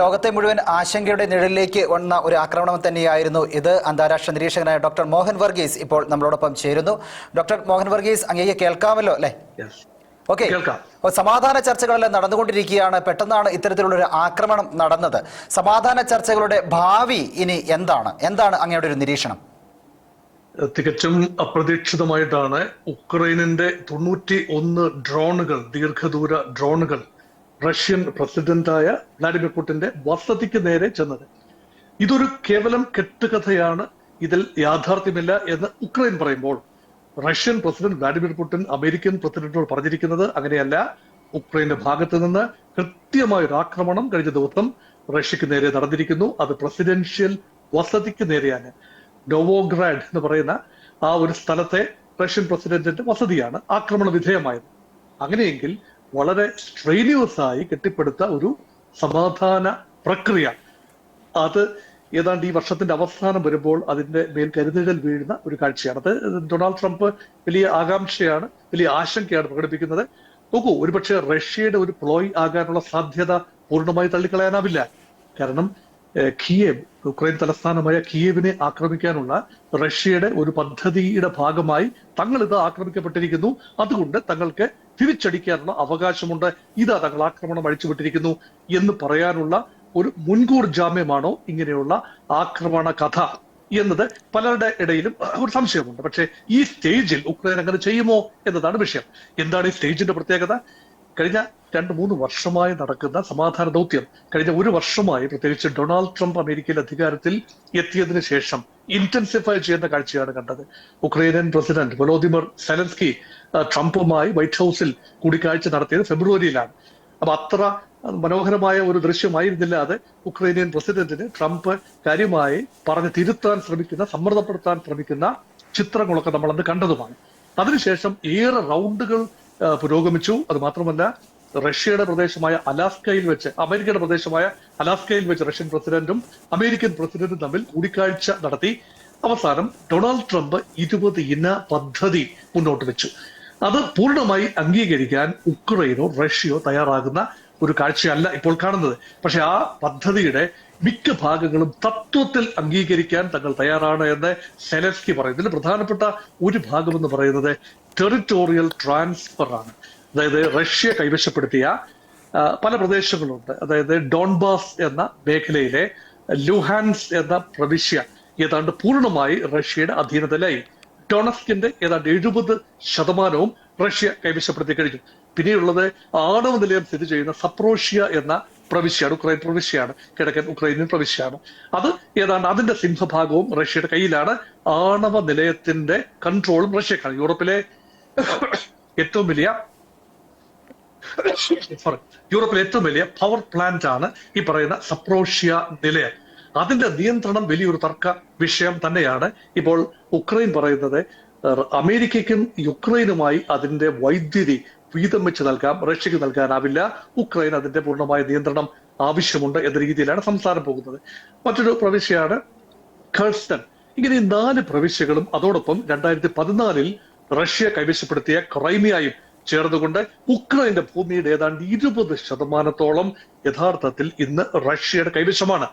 ലോകത്തെ മുഴുവൻ ആശങ്കയുടെ നിഴലിലേക്ക് വന്ന ഒരു ആക്രമണം തന്നെയായിരുന്നു ഇത്. അന്താരാഷ്ട്ര നിരീക്ഷകനായ ഡോക്ടർ മോഹൻ വർഗീസ് ഇപ്പോൾ നമ്മളോടൊപ്പം ചേരുന്നു. ഡോക്ടർ മോഹൻ വർഗീസ്, അങ്ങേക്ക് കേൾക്കാമല്ലോ അല്ലേ? ഓക്കെ. സമാധാന ചർച്ചകളെല്ലാം നടന്നുകൊണ്ടിരിക്കുകയാണ്. പെട്ടെന്നാണ് ഇത്തരത്തിലുള്ള ഒരു ആക്രമണം നടന്നത്. സമാധാന ചർച്ചകളുടെ ഭാവി ഇനി എന്താണ് അങ്ങയുടെ ഒരു നിരീക്ഷണം? തികച്ചും അപ്രതീക്ഷിതമായിട്ടാണ് ഉക്രൈനിന്റെ 91 ഡ്രോണുകൾ, ദീർഘദൂര ഡ്രോണുകൾ റഷ്യൻ പ്രസിഡന്റായ വ്ളാഡിമിർ പുടിന്റെ വസതിക്ക് നേരെ ചെന്നത്. ഇതൊരു കേവലം കെട്ടുകഥയാണ്, ഇതിൽ യാഥാർത്ഥ്യമില്ല എന്ന് ഉക്രൈൻ പറയുമ്പോൾ Russian president Vladimir Putin American പ്രസിഡന്റിനോട് പറഞ്ഞിരിക്കുന്നത് അങ്ങനെയല്ല. ഉക്രൈന്റെ ഭാഗത്ത് നിന്ന് കൃത്യമായ ഒരു ആക്രമണം കഴിഞ്ഞ ദിവസം റഷ്യക്ക് നേരെ നടന്നിരിക്കുന്നു. അത് പ്രസിഡൻഷ്യൽ വസതിക്ക് നേരെയാണ്. നോവോഗ്രാഡ് എന്ന് പറയുന്ന ആ ഒരു സ്ഥലത്തെ റഷ്യൻ പ്രസിഡന്റിന്റെ വസതിയാണ് ആക്രമണ വിധേയമായത്. അങ്ങനെയെങ്കിൽ വളരെ സ്ട്രെയിനിയസ് ആയി കെട്ടിപ്പടുത്ത ഒരു സമാധാന പ്രക്രിയ, അത് ഏതാണ്ട് ഈ വർഷത്തിന്റെ അവസാനം വരുമ്പോൾ അതിന്റെ മേൽ കരുതുകൾ വീഴുന്ന ഒരു കാഴ്ചയാണ്. അത് ഡൊണാൾഡ് ട്രംപ് വലിയ ആകാംക്ഷയാണ്, വലിയ ആശങ്കയാണ് പ്രകടിപ്പിക്കുന്നത്. നോക്കൂ, ഒരുപക്ഷെ റഷ്യയുടെ ഒരു പ്ലോയ് ആകാനുള്ള സാധ്യത പൂർണ്ണമായി തള്ളിക്കളയാനാവില്ല. കാരണം കിയേവ്, ഉക്രൈൻ തലസ്ഥാനമായ കിയേവിനെ ആക്രമിക്കാനുള്ള റഷ്യയുടെ ഒരു പദ്ധതിയുടെ ഭാഗമായി തങ്ങൾ ഇത് ആക്രമിക്കപ്പെട്ടിരിക്കുന്നു, അതുകൊണ്ട് തങ്ങൾക്ക് തിരിച്ചടിക്കാനുള്ള അവകാശമുണ്ട്, ഇതാ തങ്ങൾ ആക്രമണം അഴിച്ചുവിട്ടിരിക്കുന്നു എന്ന് പറയാനുള്ള ഒരു മുൻകൂർ ജാമ്യമാണോ ഇങ്ങനെയുള്ള ആക്രമണ കഥ എന്നത് പലരുടെ ഇടയിലും ഒരു സംശയമുണ്ട്. പക്ഷേ ഈ സ്റ്റേജിൽ ഉക്രൈൻ അങ്ങനെ ചെയ്യുമോ എന്നതാണ് വിഷയം. എന്താണ് ഈ സ്റ്റേജിന്റെ പ്രത്യേകത? കഴിഞ്ഞ 2-3 വർഷമായി നടക്കുന്ന സമാധാന ദൗത്യം, കഴിഞ്ഞ 1 വർഷമായി പ്രത്യേകിച്ച് ഡൊണാൾഡ് ട്രംപ് അമേരിക്കയിൽ അധികാരത്തിൽ എത്തിയതിനു ശേഷം ഇന്റൻസിഫൈ ചെയ്യുന്ന കാഴ്ചയാണ് കണ്ടത്. ഉക്രൈനിയൻ പ്രസിഡന്റ് വൊളോദിമിർ സെലൻസ്കി ട്രംപുമായി വൈറ്റ് ഹൗസിൽ കൂടിക്കാഴ്ച നടത്തിയത് ഫെബ്രുവരിയിലാണ്. അപ്പൊ അത്ര മനോഹരമായ ഒരു ദൃശ്യമായിരുന്നില്ല അത്. ഉക്രൈനിയൻ പ്രസിഡന്റിന് ട്രംപ് കാര്യമായി പറഞ്ഞ് തിരുത്താൻ ശ്രമിക്കുന്ന, സമ്മർദ്ദപ്പെടുത്താൻ ശ്രമിക്കുന്ന ചിത്രങ്ങളൊക്കെ നമ്മൾ അന്ന് കണ്ടതുമാണ്. അതിനുശേഷം ഏറെ റൗണ്ടുകൾ പുരോഗമിച്ചു. അത് മാത്രമല്ല, റഷ്യയുടെ പ്രദേശമായ അലാസ്കയിൽ വെച്ച്, അമേരിക്കയുടെ പ്രദേശമായ അലാസ്കയിൽ വെച്ച് റഷ്യൻ പ്രസിഡന്റും അമേരിക്കൻ പ്രസിഡന്റും തമ്മിൽ കൂടിക്കാഴ്ച നടത്തി. അവസാനം ഡൊണാൾഡ് ട്രംപ് 20 ഇന പദ്ധതി മുന്നോട്ട് വെച്ചു. അത് പൂർണ്ണമായി അംഗീകരിക്കാൻ ഉക്രൈനോ റഷ്യയോ തയ്യാറാകുന്ന ഒരു കാഴ്ചയല്ല ഇപ്പോൾ കാണുന്നത്. പക്ഷെ ആ പദ്ധതിയുടെ മിക്ക ഭാഗങ്ങളും തത്വത്തിൽ അംഗീകരിക്കാൻ തങ്ങൾ തയ്യാറാണ് എന്ന് സെലൻസ്കി പറയുന്നു. ഇതിൽ പ്രധാനപ്പെട്ട ഒരു ഭാഗമെന്ന് പറയുന്നത് ടെറിട്ടോറിയൽ ട്രാൻസ്ഫർ ആണ്. അതായത് റഷ്യ കൈവശപ്പെടുത്തിയ പല പ്രദേശങ്ങളുണ്ട്. അതായത് ഡോൺബാസ് എന്ന മേഖലയിലെ ലുഹാൻസ് എന്ന പ്രവിശ്യ ഏതാണ്ട് പൂർണ്ണമായി റഷ്യയുടെ അധീനതയിലായി. ഡൊണസ്കിന്റെ ഏതാണ്ട് 70% റഷ്യ കൈവശപ്പെടുത്തി കഴിഞ്ഞു. പിന്നെയുള്ളത് ആണവ നിലയം സ്ഥിതി ചെയ്യുന്ന സപ്രോഷ്യ എന്ന പ്രവിശ്യയാണ്, ഉക്രൈൻ പ്രവിശ്യയാണ്, കിഴക്കൻ ഉക്രൈനിയൻ പ്രവിശ്യയാണ്. അത് ഏതാണ്ട് അതിന്റെ സിംഹഭാഗവും റഷ്യയുടെ കയ്യിലാണ്. ആണവ നിലയത്തിന്റെ കൺട്രോളും റഷ്യക്കാണ്. യൂറോപ്പിലെ ഏറ്റവും വലിയ പവർ പ്ലാന്റ് ആണ് ഈ പറയുന്ന സപ്രോഷ്യ നിലയം. അതിന്റെ നിയന്ത്രണം വലിയൊരു തർക്ക വിഷയം തന്നെയാണ്. ഇപ്പോൾ ഉക്രൈൻ പറയുന്നത് അമേരിക്കയ്ക്കും യുക്രൈനുമായി അതിന്റെ വൈദ്യുതി വീതം വെച്ച് നൽകാം, റഷ്യക്ക് നൽകാനാവില്ല, ഉക്രൈൻ അതിന്റെ പൂർണ്ണമായ നിയന്ത്രണം ആവശ്യമുണ്ട് എന്ന രീതിയിലാണ് സംസാരം പോകുന്നത്. മറ്റൊരു പ്രവിശ്യയാണ് ഖേഴ്സൺ. ഇങ്ങനെ ഈ 4 പ്രവിശ്യകളും അതോടൊപ്പം 2014 റഷ്യ കൈവശപ്പെടുത്തിയ ക്രൈമിയയും ചേർന്നുകൊണ്ട് ഉക്രൈന്റെ ഭൂമിയുടെ ഏതാണ്ട് 20% യഥാർത്ഥത്തിൽ ഇന്ന് റഷ്യയുടെ കൈവശമാണ്.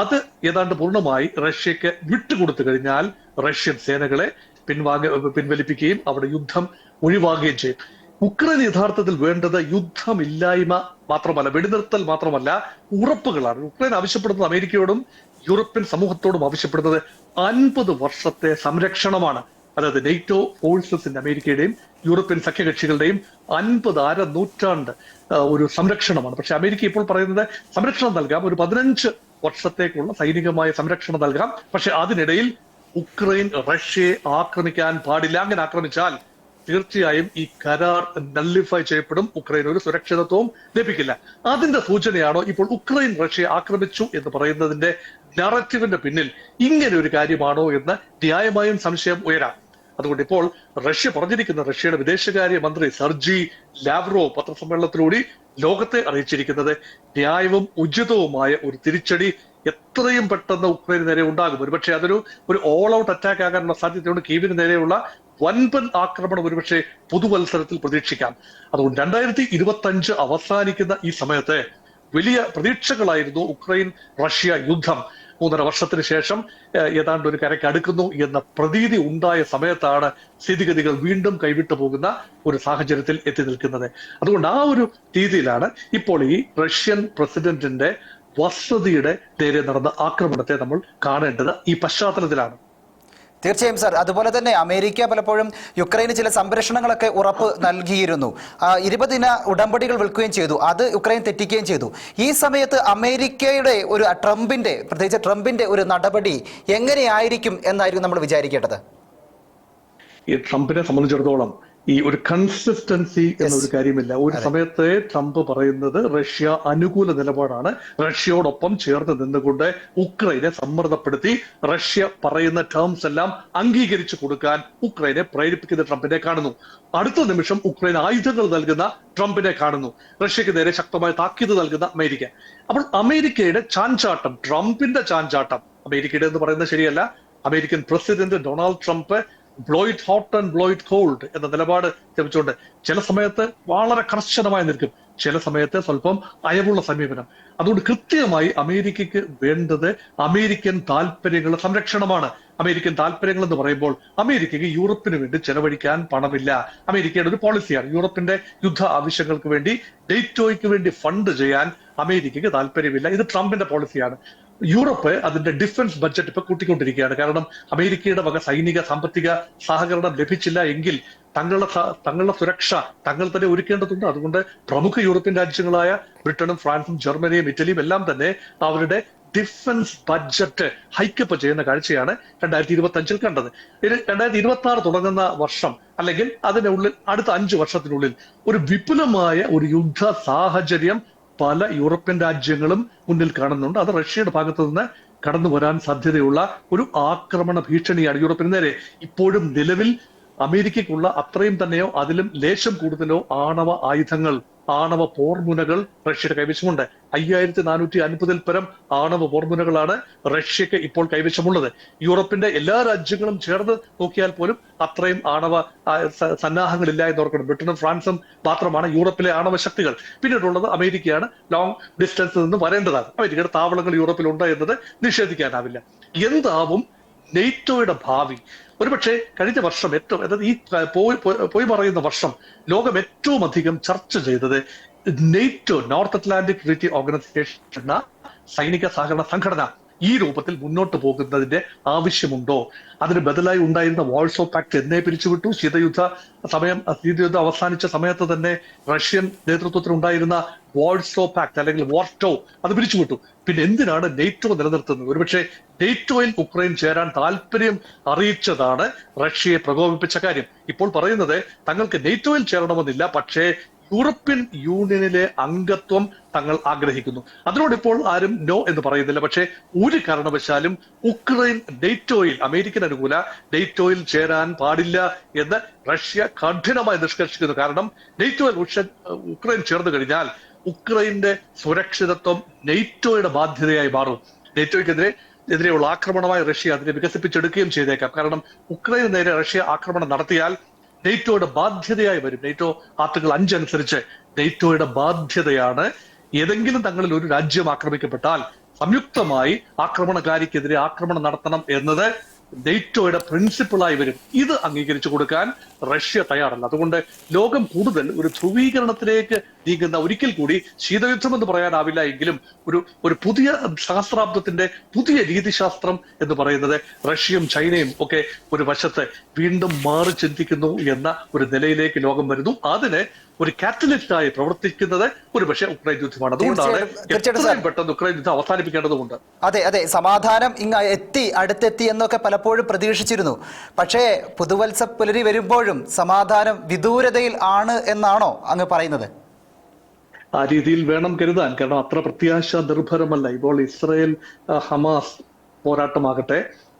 അത് ഏതാണ്ട് പൂർണ്ണമായി റഷ്യക്ക് വിട്ടുകൊടുത്തു കഴിഞ്ഞാൽ റഷ്യൻ സേനകളെ പിൻവലിപ്പിക്കുകയും അവിടെ യുദ്ധം ഒഴിവാക്കുകയും ചെയ്യും. ഉക്രൈൻ യഥാർത്ഥത്തിൽ വേണ്ടത് യുദ്ധമില്ലായ്മ മാത്രമല്ല, വെടിനിർത്തൽ മാത്രമല്ല, ഉറപ്പുകളാണ്. ഉക്രൈൻ ആവശ്യപ്പെടുന്നത് അമേരിക്കയോടും യൂറോപ്യൻ സമൂഹത്തോടും ആവശ്യപ്പെടുന്നത് 50 വർഷത്തെ സംരക്ഷണമാണ്. അതായത് നെയ്റ്റോ ഫോഴ്സസിന്റെ, അമേരിക്കയുടെയും യൂറോപ്യൻ സഖ്യകക്ഷികളുടെയും 50 നൂറ്റാണ്ട് ഒരു സംരക്ഷണമാണ്. പക്ഷെ അമേരിക്ക ഇപ്പോൾ പറയുന്നത് സംരക്ഷണം നൽകാം, ഒരു 15 വർഷത്തേക്കുള്ള സൈനികമായ സംരക്ഷണം നൽകാം. പക്ഷെ അതിനിടയിൽ ഉക്രൈൻ റഷ്യയെ ആക്രമിക്കാൻ പാടില്ല. അങ്ങനെ ആക്രമിച്ചാൽ തീർച്ചയായും ഈ കരാർ നള്ളിഫൈ ചെയ്യപ്പെടും, ഉക്രൈൻ ഒരു സുരക്ഷിതത്വവും ലഭിക്കില്ല. അതിന്റെ സൂചനയാണോ ഇപ്പോൾ ഉക്രൈൻ റഷ്യയെ ആക്രമിച്ചു എന്ന് പറയുന്നതിന്റെ നറേറ്റീവിന്റെ പിന്നിൽ ഇങ്ങനെ ഒരു കാര്യമാണോ എന്ന് ന്യായമായും സംശയം ഉയരാം. അതുകൊണ്ട് ഇപ്പോൾ റഷ്യ പറഞ്ഞിരിക്കുന്ന, റഷ്യയുടെ വിദേശകാര്യ മന്ത്രി സെർജി ലാവ്റോവ് പത്രസമ്മേളനത്തിലൂടെ ലോകത്തെ അറിയിച്ചിരിക്കുന്നത് ന്യായവും ഉചിതവുമായ ഒരു തിരിച്ചടി എത്രയും പെട്ടെന്ന് ഉക്രൈന് നേരെ ഉണ്ടാകും. ഒരുപക്ഷെ അതൊരു ഓൾ ഔട്ട് അറ്റാക്ക് ആകാനുള്ള സാധ്യതയുണ്ട്. കീവിന് നേരെയുള്ള വൻപൻ ആക്രമണം ഒരുപക്ഷെ പുതുവത്സരത്തിൽ പ്രതീക്ഷിക്കാം. അതുകൊണ്ട് 2025 അവസാനിക്കുന്ന ഈ സമയത്ത് വലിയ പ്രതീക്ഷകളായിരുന്നു ഉക്രൈൻ റഷ്യ യുദ്ധം 3.5 വർഷത്തിന് ശേഷം ഏതാണ്ട് ഒരു കരയ്ക്ക് അടുക്കുന്നു എന്ന പ്രതീതി ഉണ്ടായ സമയത്താണ് സ്ഥിതിഗതികൾ വീണ്ടും കൈവിട്ടു പോകുന്ന ഒരു സാഹചര്യത്തിൽ എത്തി നിൽക്കുന്നത്. അതുകൊണ്ട് ആ ഒരു രീതിയിലാണ് ഇപ്പോൾ ഈ റഷ്യൻ പ്രസിഡന്റിന്റെ വസതിയുടെ നേരെ നടന്ന ആക്രമണത്തെ നമ്മൾ കാണേണ്ടത് ഈ പശ്ചാത്തലത്തിലാണ്. തീർച്ചയായും സാർ. അതുപോലെ തന്നെ അമേരിക്ക പലപ്പോഴും യുക്രൈന് ചില സംരക്ഷണങ്ങളൊക്കെ ഉറപ്പ് നൽകിയിരുന്നു. 20 ദിന ഉടമ്പടികൾ വിൽക്കുകയും ചെയ്തു. അത് യുക്രൈൻ തെറ്റിക്കുകയും ചെയ്തു. ഈ സമയത്ത് അമേരിക്കയുടെ ഒരു പ്രത്യേകിച്ച് ട്രംപിന്റെ ഒരു നടപടി എങ്ങനെയായിരിക്കും എന്നായിരിക്കും നമ്മൾ വിചാരിക്കേണ്ടത്? ഈ ട്രംപിനെ സംബന്ധിച്ചിടത്തോളം ഈ ഒരു കൺസിസ്റ്റൻസി എന്നൊരു കാര്യമില്ല. ഒരു സമയത്ത് ട്രംപ് പറയുന്നത് റഷ്യ അനുകൂല നിലപാടാണ്, റഷ്യയോടൊപ്പം ചേർന്ന് നിന്നുകൊണ്ട് ഉക്രൈനെ സമ്മർദ്ദപ്പെടുത്തി റഷ്യ പറയുന്ന ടേംസ് എല്ലാം അംഗീകരിച്ചു കൊടുക്കാൻ ഉക്രൈനെ പ്രേരിപ്പിക്കുന്ന ട്രംപിനെ കാണുന്നു. അടുത്ത നിമിഷം ഉക്രൈൻ ആയുധങ്ങൾ നൽകുന്ന ട്രംപിനെ കാണുന്നു. റഷ്യക്ക് നേരെ ശക്തമായ താക്കീത് നൽകുന്ന അമേരിക്ക. അപ്പോൾ അമേരിക്കയുടെ ചാഞ്ചാട്ടം, ട്രംപിന്റെ ചാഞ്ചാട്ടം, അമേരിക്കയുടെ എന്ന് പറയുന്നത് ശരിയല്ല, American president Donald Trump blow it hot and blow it cold എന്ന നിലപാട് ലഭിച്ചുകൊണ്ട് ചില സമയത്ത് വളരെ കർശനമായി നിൽക്കും, ചില സമയത്ത് സ്വല്പം അയവുള്ള സമീപനം. അതുകൊണ്ട് കൃത്യമായി അമേരിക്കയ്ക്ക് വേണ്ടത് അമേരിക്കൻ താല്പര്യങ്ങളുടെ സംരക്ഷണമാണ്. അമേരിക്കൻ താല്പര്യങ്ങൾ എന്ന് പറയുമ്പോൾ അമേരിക്കയ്ക്ക് യൂറോപ്പിന് വേണ്ടി ചെലവഴിക്കാൻ പണമില്ല. അമേരിക്കയുടെ ഒരു പോളിസിയാണ് യൂറോപ്പിന്റെ യുദ്ധ ആവശ്യങ്ങൾക്ക് വേണ്ടി നെറ്റോയ്ക്ക് വേണ്ടി ഫണ്ട് ചെയ്യാൻ അമേരിക്കയ്ക്ക് താല്പര്യമില്ല. ഇത് ട്രംപിന്റെ പോളിസിയാണ്. യൂറോപ്പ് അതിന്റെ ഡിഫൻസ് ബഡ്ജറ്റ് ഇപ്പൊ കൂട്ടിക്കൊണ്ടിരിക്കുകയാണ്. കാരണം അമേരിക്കയുടെ വക സൈനിക സാമ്പത്തിക സഹകരണം ലഭിച്ചില്ല എങ്കിൽ തങ്ങളുടെ സുരക്ഷ തങ്ങൾ തന്നെ ഒരുക്കേണ്ടതുണ്ട്. അതുകൊണ്ട് പ്രമുഖ യൂറോപ്യൻ രാജ്യങ്ങളായ ബ്രിട്ടനും ഫ്രാൻസും ജർമ്മനിയും ഇറ്റലിയും എല്ലാം തന്നെ അവരുടെ ഡിഫൻസ് ബഡ്ജറ്റ് ഹൈക്കപ്പ് ചെയ്യുന്ന കാഴ്ചയാണ് 2025 കണ്ടത്. 2026 തുടങ്ങുന്ന വർഷം അല്ലെങ്കിൽ അതിനുള്ളിൽ അടുത്ത 5 വർഷത്തിനുള്ളിൽ ഒരു വിപുലമായ ഒരു യുദ്ധ സാഹചര്യം പല യൂറോപ്യൻ രാജ്യങ്ങളും മുന്നിൽ കാണുന്നുണ്ട്. അത് റഷ്യയുടെ ഭാഗത്തു നിന്ന് കടന്നു വരാൻ സാധ്യതയുള്ള ഒരു ആക്രമണ ഭീഷണിയാണ് യൂറോപ്പിന് നേരെ. ഇപ്പോഴും നിലവിൽ അമേരിക്കയ്ക്കുള്ള അത്രയും തന്നെയോ അതിലും ലേശം കൂടുതലോ ആണവ ആയുധങ്ങൾ, ആണവ പോർമുനകൾ റഷ്യയുടെ കൈവശമുണ്ട്. 5450 പരം ആണവ പോർമുനകളാണ് റഷ്യക്ക് ഇപ്പോൾ കൈവശമുള്ളത്. യൂറോപ്പിന്റെ എല്ലാ രാജ്യങ്ങളും ചേർന്ന് നോക്കിയാൽ പോലും അത്രയും ആണവ സന്നാഹങ്ങളില്ല എന്ന് ഓർക്കണം. ബ്രിട്ടനും ഫ്രാൻസും മാത്രമാണ് യൂറോപ്പിലെ ആണവ ശക്തികൾ. പിന്നീടുള്ളത് അമേരിക്കയാണ്. ലോങ് ഡിസ്റ്റൻസിൽ നിന്ന് വരേണ്ടതാണ്. അമേരിക്കയുടെ താവളങ്ങൾ യൂറോപ്പിലുണ്ട് എന്നത് നിഷേധിക്കാനാവില്ല. എന്താവും നെയ്റ്റോയുടെ ഭാവി? ഒരുപക്ഷെ കഴിഞ്ഞ വർഷം ഏറ്റവും, അതായത് ഈ പോയി പറയുന്ന വർഷം ലോകം ഏറ്റവും അധികം ചർച്ച ചെയ്തത് നെയ്റ്റോ, നോർത്ത് അറ്റ്ലാന്റിക് ട്രീറ്റി ഓർഗനൈസേഷൻ എന്ന സൈനിക സഹകരണ സംഘടന ഈ രൂപത്തിൽ മുന്നോട്ട് പോകുന്നതിന്റെ ആവശ്യമുണ്ടോ? അതിന് ബദലായി ഉണ്ടായിരുന്ന വാൾസോ പാക്ട് എന്നേ പിരിച്ചുവിട്ടു. ശീതയുദ്ധം അവസാനിച്ച സമയത്ത് തന്നെ റഷ്യൻ നേതൃത്വത്തിൽ ഉണ്ടായിരുന്ന വാൾസോ പാക്ട് അല്ലെങ്കിൽ വാർട്ടോ അത് പിരിച്ചുവിട്ടു. പിന്നെ എന്തിനാണ് നെയ്റ്റോ നിലനിർത്തുന്നത്? ഒരുപക്ഷെ നെയ്റ്റോയിൽ ഉക്രൈൻ ചേരാൻ താല്പര്യം അറിയിച്ചതാണ് റഷ്യയെ പ്രകോപിപ്പിച്ച കാര്യം. ഇപ്പോൾ പറയുന്നത് തങ്ങൾക്ക് നെയ്റ്റോയിൽ ചേരണമെന്നില്ല, പക്ഷേ യൂറോപ്യൻ യൂണിയനിലെ അംഗത്വം തങ്ങൾ ആഗ്രഹിക്കുന്നു. അതിനോട് ഇപ്പോൾ ആരും നോ എന്ന് പറയുന്നില്ല. പക്ഷേ ഒരു കാരണവശാലും ഉക്രൈൻ നെയ്റ്റോയിൽ, അമേരിക്കൻ അനുകൂല നെയ്റ്റോയിൽ ചേരാൻ പാടില്ല എന്ന് റഷ്യ കഠിനമായി നിഷ്കർഷിക്കുന്നു. കാരണം നെയ്റ്റോയിൽ ഉക്രൈൻ ചേർന്ന് കഴിഞ്ഞാൽ ഉക്രൈന്റെ സുരക്ഷിതത്വം നെയ്റ്റോയുടെ ബാധ്യതയായി മാറും. നെയ്റ്റോയ്ക്കെതിരെയുള്ള ആക്രമണമായി റഷ്യ അതിനെ വികസിപ്പിച്ചെടുക്കുകയും ചെയ്തേക്കാം. കാരണം ഉക്രൈന് നേരെ റഷ്യ ആക്രമണം നടത്തിയാൽ നെയ്റ്റോയുടെ ബാധ്യതയായി വരും. നെയ്റ്റോ ആർട്ടിക്കിൾ 5 അനുസരിച്ച് നെയ്റ്റോയുടെ ബാധ്യതയാണ് ഏതെങ്കിലും തങ്ങളിൽ ഒരു രാജ്യം ആക്രമിക്കപ്പെട്ടാൽ സംയുക്തമായി ആക്രമണകാരിക്കെതിരെ ആക്രമണം നടത്തണം എന്നത് നെയ്റ്റോയുടെ പ്രിൻസിപ്പിളായി വരും. ഇത് അംഗീകരിച്ചു കൊടുക്കാൻ റഷ്യ തയ്യാറല്ല. അതുകൊണ്ട് ലോകം കൂടുതൽ ഒരു ധ്രുവീകരണത്തിലേക്ക് നീങ്ങുന്ന, ഒരിക്കൽ കൂടി ശീതയുദ്ധം എന്ന് പറയാനാവില്ല എങ്കിലും ഒരു പുതിയ സഹസ്രാബ്ദത്തിന്റെ പുതിയ രീതിശാസ്ത്രം എന്ന് പറയുന്നത് റഷ്യയും ചൈനയും ഒക്കെ ഒരു വശത്ത് വീണ്ടും മാറി ചിന്തിക്കുന്നു എന്ന ഒരു നിലയിലേക്ക് ലോകം വരുന്നു. അതിന് ഒരു കാറ്റലിസ്റ്റായി പ്രവർത്തിക്കുന്നത് ഒരുപക്ഷെ ഉക്രൈൻ യുദ്ധമാണ്. അതുകൊണ്ടാണ് എത്രയും പെട്ടെന്ന് ഉക്രൈൻ യുദ്ധം അവസാനിപ്പിക്കേണ്ടതുണ്ട്. അതെ, സമാധാനം ഇങ്ങ് അടുത്തെത്തി എന്നൊക്കെ പലപ്പോഴും പ്രതീക്ഷിച്ചിരുന്നു. പക്ഷേ പുതുവത്സ പുലരി വരുമ്പോഴും സമാധാനം വിദൂരതയിൽ ആണ് എന്നാണോ അങ്ങ് പറയുന്നത്? ആ രീതിയിൽ വേണം കരുതാൻ. കാരണം അത്ര പ്രത്യാശ നിർഭരമല്ല. ഇപ്പോൾ ഇസ്രായേൽ ഹമാസ് പോരാട്ടമാകട്ടെ,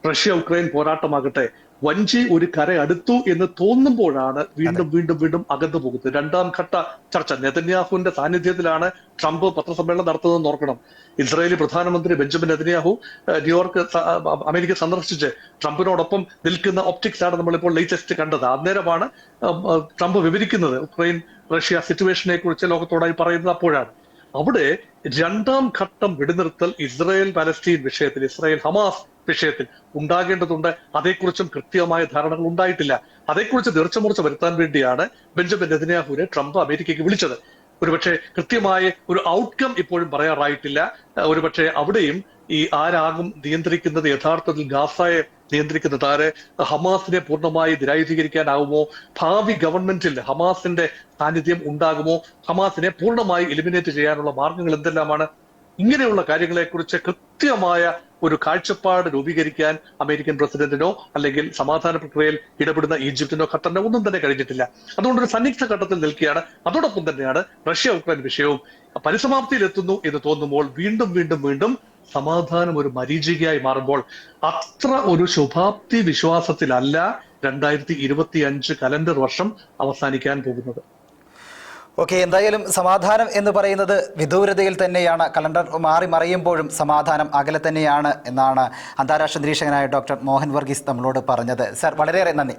റഷ്യ ഉക്രൈൻ പോരാട്ടമാകട്ടെ, വഞ്ചി ഒരു കര അടുത്തു എന്ന് തോന്നുമ്പോഴാണ് വീണ്ടും അകന്നു പോകുന്നത്. 2ാം ഘട്ട ചർച്ച നെതന്യാഹുവിന്റെ സാന്നിധ്യത്തിലാണ് ട്രംപ് പത്രസമ്മേളനം നടത്തുന്നതെന്ന് ഓർക്കണം. ഇസ്രായേലി പ്രധാനമന്ത്രി ബെഞ്ചമിൻ നെതന്യാഹു ന്യൂയോർക്ക്, അമേരിക്ക സന്ദർശിച്ച് ട്രംപിനോടൊപ്പം നിൽക്കുന്ന ഒപ്റ്റിക്സ് ആണ് നമ്മളിപ്പോൾ ലേറ്റസ്റ്റ് കണ്ടത്. അന്നേരമാണ് ട്രംപ് വിവരിക്കുന്നത് ഉക്രൈൻ റഷ്യ സിറ്റുവേഷനെ കുറിച്ച് ലോകത്തോടായി പറയുന്നത്. അപ്പോഴാണ് അവിടെ രണ്ടാം ഘട്ടം വെടിനിർത്തൽ ഇസ്രായേൽ പാലസ്തീൻ വിഷയത്തിൽ, ഇസ്രായേൽ ഹമാസ് വിഷയത്തിൽ ഉണ്ടാകേണ്ടതുണ്ട്. അതേക്കുറിച്ചും കൃത്യമായ ധാരണകൾ ഉണ്ടായിട്ടില്ല. അതേക്കുറിച്ച് തീർച്ചമുറച്ച് വരുത്താൻ വേണ്ടിയാണ് ബെഞ്ചമിൻ നെതന്യാഹുവിനെ ട്രംപ് അമേരിക്കയ്ക്ക് വിളിച്ചത്. ഒരുപക്ഷെ കൃത്യമായ ഒരു ഔട്ട്കം ഇപ്പോഴും പറയാറായിട്ടില്ല. ഒരുപക്ഷെ അവിടെയും ഈ ആരാകും നിയന്ത്രിക്കുന്നത്, യഥാർത്ഥത്തിൽ ഗാസയെ നിയന്ത്രിക്കുന്നത് ആര്, ഹമാസിനെ പൂർണ്ണമായി നിരായുധീകരിക്കാനാവുമോ, ഭാവി ഗവൺമെന്റിൽ ഹമാസിന്റെ സാന്നിധ്യം ഉണ്ടാകുമോ, ഹമാസിനെ പൂർണ്ണമായി എലിമിനേറ്റ് ചെയ്യാനുള്ള മാർഗങ്ങൾ എന്തെല്ലാമാണ്, ഇങ്ങനെയുള്ള കാര്യങ്ങളെക്കുറിച്ച് കൃത്യമായ ഒരു കാഴ്ചപ്പാട് രൂപീകരിക്കാൻ അമേരിക്കൻ പ്രസിഡന്റിനോ അല്ലെങ്കിൽ സമാധാന പ്രക്രിയയിൽ ഇടപെടുന്ന ഈജിപ്തിനോ ഖത്തറിനോ ഒന്നും തന്നെ കഴിഞ്ഞിട്ടില്ല. അതുകൊണ്ടൊരു സന്നിഗ്ധ ഘട്ടത്തിൽ നിൽക്കുകയാണ്. അതോടൊപ്പം തന്നെയാണ് റഷ്യ ഉക്രൈൻ വിഷയവും പരിസമാപ്തിയിലെത്തുന്നു എന്ന് തോന്നുമ്പോൾ വീണ്ടും വീണ്ടും വീണ്ടും സമാധാനം ഒരു മരീചികയായി മാറുമ്പോൾ അത്ര ഒരു ശുഭാപ്തി വിശ്വാസത്തിലല്ല 2025 കലണ്ടർ വർഷം അവസാനിക്കാൻ പോകുന്നത്. ഓക്കെ, എന്തായാലും സമാധാനം എന്ന് പറയുന്നത് വിദൂരതയിൽ തന്നെയാണ്. കലണ്ടർ മാറി മറിയുമ്പോഴും സമാധാനം അകലെ തന്നെയാണ് എന്നാണ് അന്താരാഷ്ട്ര നിരീക്ഷകനായ ഡോക്ടർ മോഹൻ വർഗീസ് നമ്മളോട് പറഞ്ഞത്. സർ, വളരെയേറെ നന്ദി.